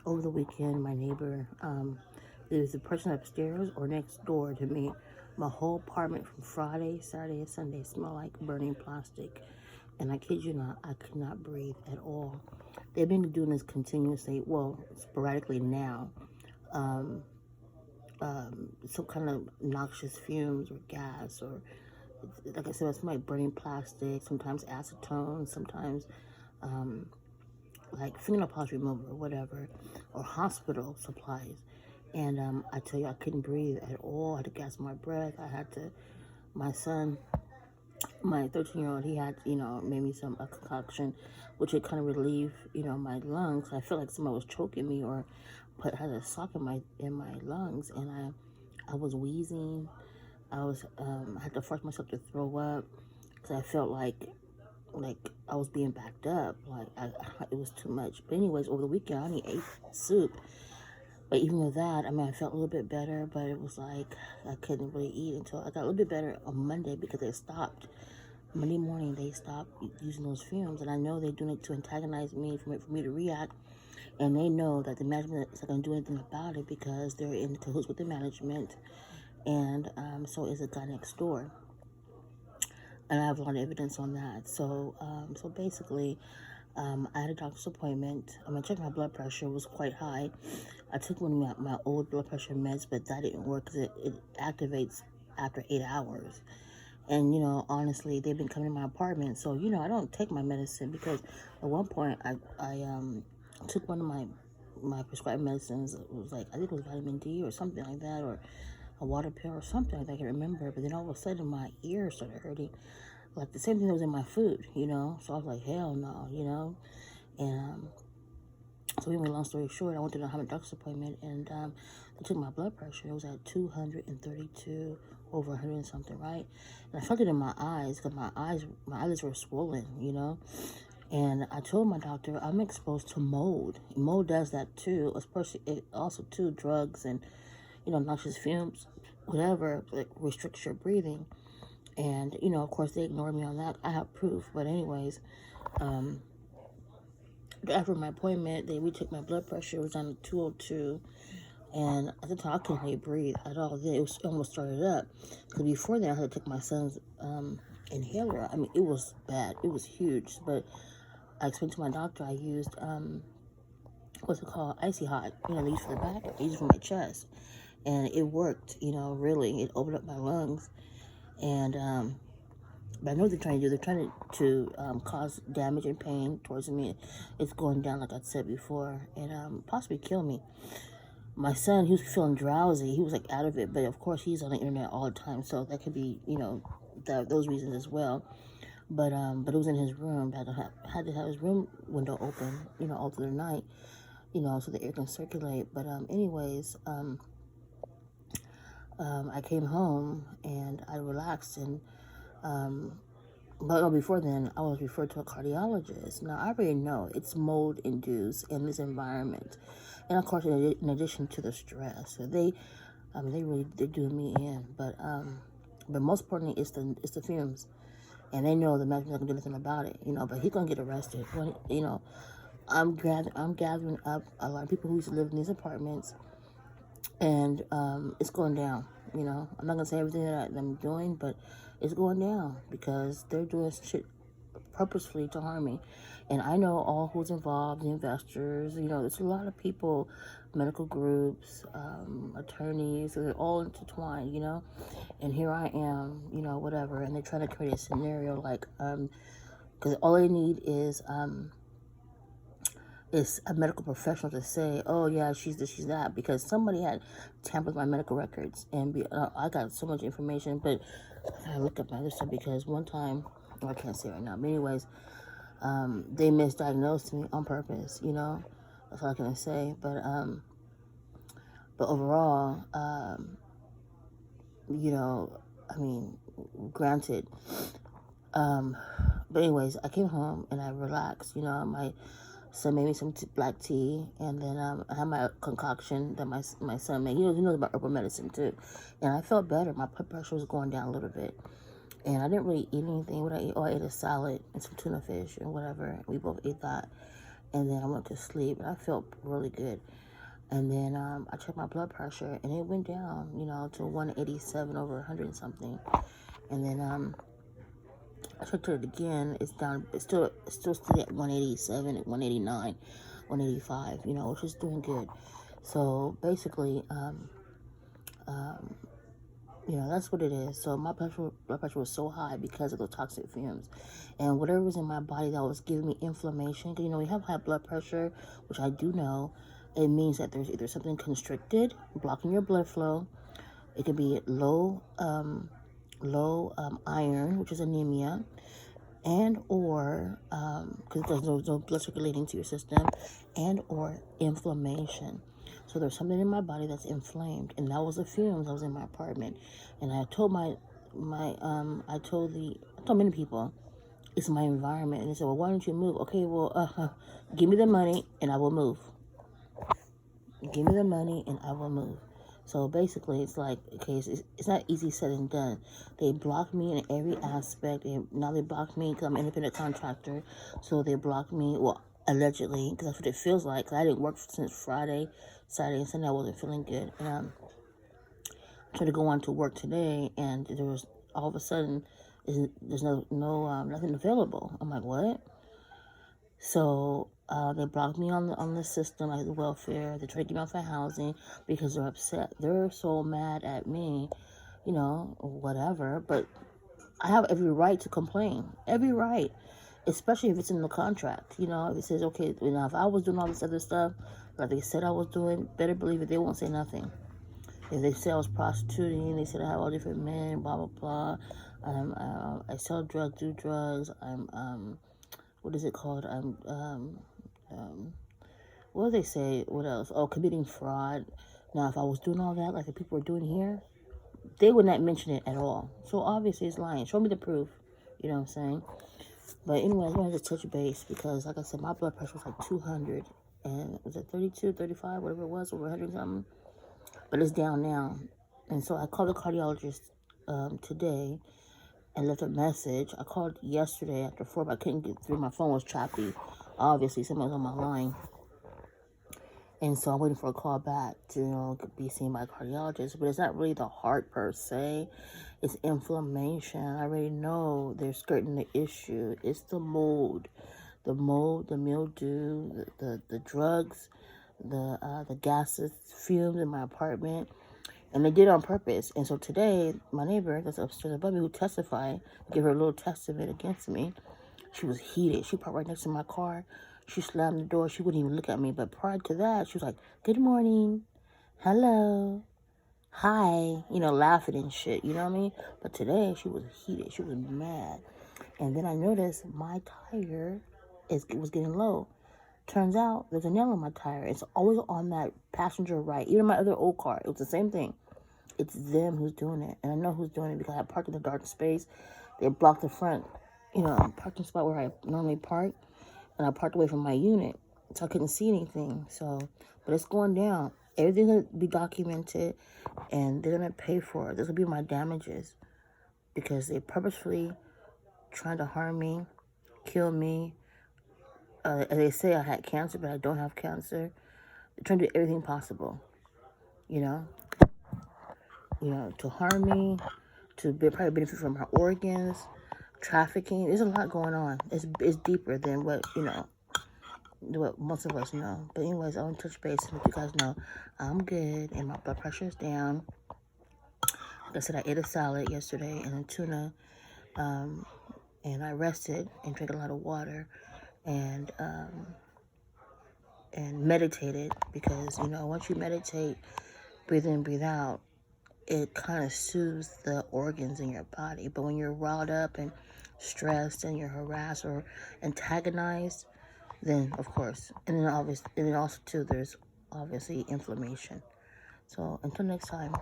over the weekend, my neighbor, there's the person upstairs or next door to me. My whole apartment from Friday, Saturday, and Sunday smelled like burning plastic. And I kid you not, I could not breathe at all. They've been doing this continuously, well, sporadically now. Um, some kind of noxious fumes or gas, or like I said, it's like burning plastic, sometimes acetone, sometimes um, like fingernail polish remover or whatever, or hospital supplies. And I tell you, I couldn't breathe at all. I had to gasp my breath. I had to, my son, my 13-year-old, he had, maybe a concoction, which would kind of relieve, my lungs. I felt like somebody was choking me or had a sock in my lungs, and I was wheezing. I had to force myself to throw up because I felt like I was being backed up. It was too much. But anyways, over the weekend, I only ate soup. But even with that, I mean, I felt a little bit better, but it was like I couldn't really eat until I got a little bit better on Monday because they stopped. Monday morning, they stopped using those fumes, and I know they're doing it to antagonize me, for me to react. And they know that the management is not going to do anything about it because they're in cahoots with the management, and so is the guy next door. And I have a lot of evidence on that. So basically, I had a doctor's appointment. I checked my blood pressure. It was quite high. I took one of my old blood pressure meds, but that didn't work because it activates after 8 hours. And, honestly, they've been coming to my apartment. So, I don't take my medicine because at one point I took one of my prescribed medicines. It was like, I think it was vitamin D or something like that, or a water pill or something like that. I can remember. But then all of a sudden my ears started hurting. Like the same thing that was in my food. So I was like, hell no. And so anyway, long story short, I went to have a doctor's appointment, and they took my blood pressure. It was at 232 over 100 and something, right? And I felt it in my eyes because my eyelids were swollen. And I told my doctor I'm exposed to mold. Mold does that too, especially also too drugs and noxious fumes, whatever, like restricts your breathing. And of course, they ignored me on that. I have proof, but anyways, um, after my appointment, we took my blood pressure. It was on 202, and at the time I couldn't really breathe at all. Then it was almost started up because before that I had to take my son's inhaler. I mean, it was bad. It was huge. But I explained to my doctor I used what's it called, icy hot. They use for the back. I used for my chest, and it worked. Really, it opened up my lungs, and but I know what they're trying to do. They're trying to cause damage and pain towards me. It's going down, like I said before, and possibly kill me. My son, he was feeling drowsy. He was like out of it, but of course he's on the internet all the time, so that could be, those reasons as well. But it was in his room. Had to have his room window open, all through the night, so the air can circulate. But anyways, I came home and I relaxed and. But before then, I was referred to a cardiologist. Now, I already know it's mold induced in this environment. And of course, in addition to the stress, so they're doing me in. But most importantly, it's the fumes. And they know the manager's not going to do anything about it, but he's going to get arrested. I'm gathering up a lot of people who used to live in these apartments, and it's going down. I'm not gonna say everything that I'm doing, but it's going down because they're doing shit purposefully to harm me. And I know all who's involved, the investors. There's a lot of people, medical groups, attorneys. They're all intertwined. And here I am. Whatever. And they're trying to create a scenario like because all they need is a medical professional to say, oh yeah, she's this, she's that, because somebody had tampered with my medical records, and I got so much information, but I gotta look up my other stuff because one time, well, I can't say right now, but anyways, they misdiagnosed me on purpose, that's all I can say, but overall, I mean, granted, but anyways, I came home and I relaxed, son made me some black tea, and then I had my concoction that my son made. He knows about herbal medicine too, and I felt better. My blood pressure was going down a little bit, and I didn't really eat anything. What I ate, I ate a salad and some tuna fish and whatever. We both ate that, And then I went to sleep, and I felt really good. And then I checked my blood pressure, and it went down, to 187 over 100 and something. And then I checked it again. It's down. It's still at 187, at 189, 185. Which is doing good. So basically, that's what it is. So my blood pressure was so high because of the toxic fumes, and whatever was in my body that was giving me inflammation. Because we have high blood pressure, which I do know. It means that there's either something constricted, blocking your blood flow. It could be low iron, which is anemia, and or because there's no blood circulating to your system, and or inflammation. So there's something in my body that's inflamed, and that was the fumes. I was in my apartment, and I told I told many people it's my environment, and they said, well, why don't you move? Okay, well, give me the money and I will move. Give me the money and I will move. So basically, it's like, okay, it's not easy said and done. They block me in every aspect. Now they block me because I'm an independent contractor. So they block me, well, allegedly, because that's what it feels like. Cause I didn't work since Friday, Saturday, and Sunday. I wasn't feeling good. And I tried to go on to work today, and there was, all of a sudden, there's nothing available. I'm like, what? So they blocked me on the system, like the welfare. They tried to get me off of housing because they're upset. They're so mad at me, whatever. But I have every right to complain. Every right. Especially if it's in the contract. If it says, okay, if I was doing all this other stuff, like they said I was doing, better believe it, they won't say nothing. If they say I was prostituting, they said I have all different men, blah, blah, blah. I sell drugs, do drugs. What is it called? What do they say? What else? Oh, committing fraud. Now, if I was doing all that, like the people are doing here, they would not mention it at all. So obviously it's lying. Show me the proof. You know what I'm saying? But anyway, I wanted to touch base because, like I said, my blood pressure was like 200. And was it 32, 35, whatever it was, over 100 something? But it's down now. And so I called the cardiologist today and left a message. I called yesterday after 4, but I couldn't get through. My phone was choppy. Obviously, someone was on my line. And so I'm waiting for a call back to, be seen by a cardiologist. But it's not really the heart per se. It's inflammation. I already know they're skirting the issue. It's the mold. The mildew, the drugs, the gases, fumes in my apartment. And they did it on purpose. And so today, my neighbor that's upstairs above me who testified, gave her a little testament against me, she was heated. She parked right next to my car. She slammed the door. She wouldn't even look at me. But prior to that, she was like, good morning. Hello. Hi. Laughing and shit. You know what I mean? But today, she was heated. She was mad. And then I noticed my tire was getting low. Turns out there's a nail on my tire. It's always on that passenger right. Even my other old car. It was the same thing. It's them who's doing it. And I know who's doing it because I parked in the dark space. They blocked the front, parking spot where I normally park. And I parked away from my unit. So I couldn't see anything. But it's going down. Everything's going to be documented. And they're going to pay for it. This will be my damages. Because they purposefully trying to harm me, kill me. They say I had cancer, but I don't have cancer. They're trying to do everything possible. To harm me, to probably benefit from my organs, trafficking. There's a lot going on. It's deeper than what most of us know. But anyways, I want to touch base and let you guys know I'm good and my blood pressure is down. Like I said, I ate a salad yesterday and a tuna, and I rested and drank a lot of water and meditated because once you meditate, breathe in, breathe out, it kind of soothes the organs in your body. But when you're riled up and stressed and you're harassed or antagonized, then of course, and then also too, there's obviously inflammation. So until next time.